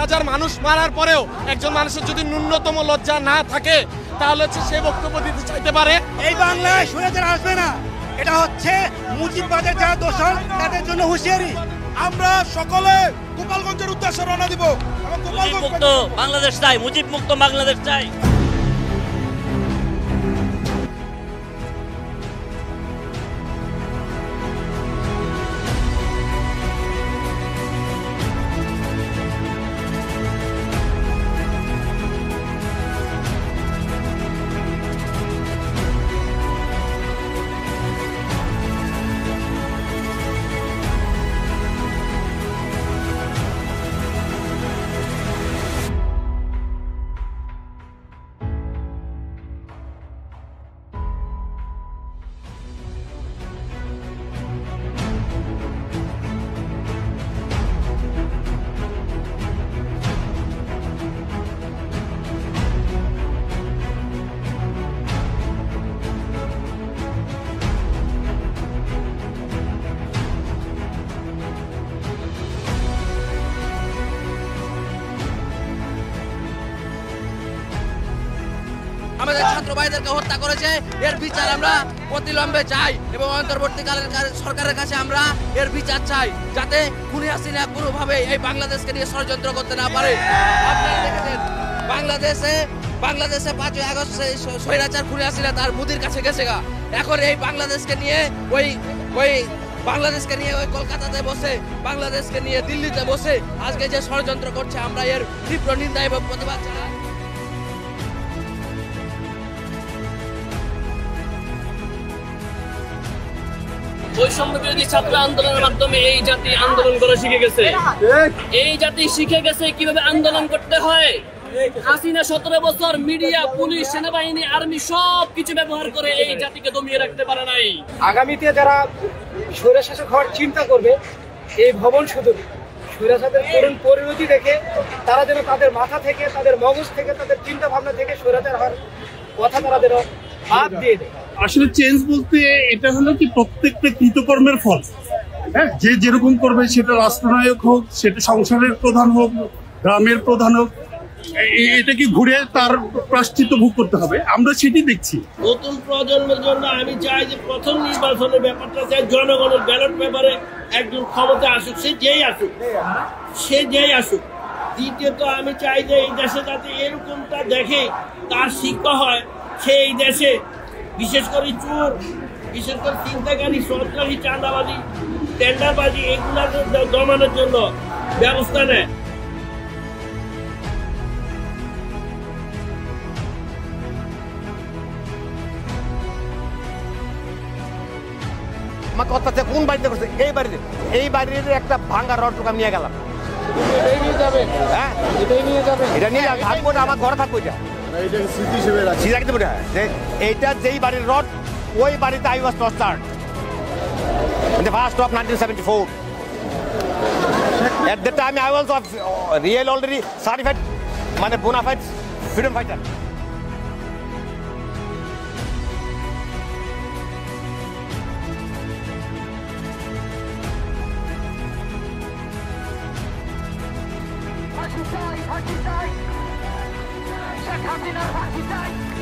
হাজার মানুষ মারার পরেও একজন মানুষের যদি ন্যূনতম লজ্জা না থাকে তাহলে হচ্ছে সে বক্তব্য দিতে চাইতে পারে। এই বাংলায় স্বৈরাচার আসবে না, এটা হচ্ছে মুজিববাদের যারা দোষর তাদের জন্য হুঁশিয়ারি। আমরা সকলে গোপালগঞ্জের উদ্দেশ্যে রওনা দিব এবং গোপালগঞ্জ মুক্ত বাংলাদেশ চাই, মুজিব মুক্ত বাংলাদেশ চাই। আমাদের ছাত্র ভাইদেরকে হত্যা করেছে, এর বিচার আমরা অতিলম্বে চাই এবং অন্তর্বর্তীকালীন সরকারের কাছে আমরা এর বিচার চাই, যাতে খুনি হাসিনা কোনোভাবে এই বাংলাদেশকে নিয়ে ষড়যন্ত্র করতে না পারে। আপনারা দেখেছেন বাংলাদেশে 5ই আগস্ট স্বৈরাচার খুনি হাসিনা তার মুদির কাছে গেছে গা। এখন এই বাংলাদেশকে নিয়ে ওই কলকাতাতে বসে, বাংলাদেশকে নিয়ে দিল্লিতে বসে আজকে যে ষড়যন্ত্র করছে, আমরা এর তীব্র নিন্দা এবং প্রতিবাদ জানাই। বৈষম্য বিরোধী ছাত্র আন্দোলনের মাধ্যমে এই জাতি আন্দোলন করা শিখে গেছে। এই জাতি শিখে গেছে কিভাবে আন্দোলন করতে হয়। হাসিনা 17 বছর মিডিয়া, পুলিশ, সেনাবাহিনী, আর্মি সবকিছু ব্যবহার করে এই জাতিকে দমিয়ে রাখতে পারে নাই। আগামীতে যারা স্বৈরশাসক হওয়ার চিন্তা করবে, এই ভবন শুধু স্বৈরাচারের করুণ পরিণতি দেখে তারা যেন তাদের মাথা থেকে, তাদের মগজ থেকে, তাদের চিন্তা ভাবনা থেকে স্বৈরাচার হওয়ার কথা তারা যেন বাদ দিয়ে দেয়। আসলে চেঞ্জ বলতে এটা হলো কি প্রত্যেকটা কৃতকর্মের ফল। হ্যাঁ, যে যেরকম করবে, সেটা রাষ্ট্রনায়ক হোক, সেটা সংসারের প্রধান হোক, গ্রামের প্রধান হোক, এটাকে ঘুরে তার প্রায়শ্চিত্ত ভোগ করতে হবে। আমরা সেটি দেখছি। নতুন প্রজন্মের জন্য আমি চাই যে প্রথম নির্বাচনের ব্যাপারটা চাই জনগণের ব্যালট পেপারে একজন ক্ষমতা আসুক, সে যেই আসুক। দ্বিতীয়ত আমি চাই যে এই দেশে যাতে এরকমটা দেখে তার শিক্ষা হয়, সে এই দেশে বিশেষ করে চোর, বিশেষ করে চিন্তাকারী, সরকারি চাঁদাবাজি, টেন্ডারবাজি এগুলো দমানোর জন্য ব্যবস্থা নেয়। আমাকে অত্যাচার কোন বাড়িতে করছে? এই বাড়িতে একটা ভাঙ্গা রড টুক আমি নিয়ে গেলাম। হ্যাঁ, এটা নিয়ে থাকবো না, আমার ঘরে থাকবো। এইটা যেই বাড়ির রড, ওই বাড়িতে I was tortured in the first of 1974. At that time I was real already certified, মানে bona fide freedom fighter. Party side, check out in our party side.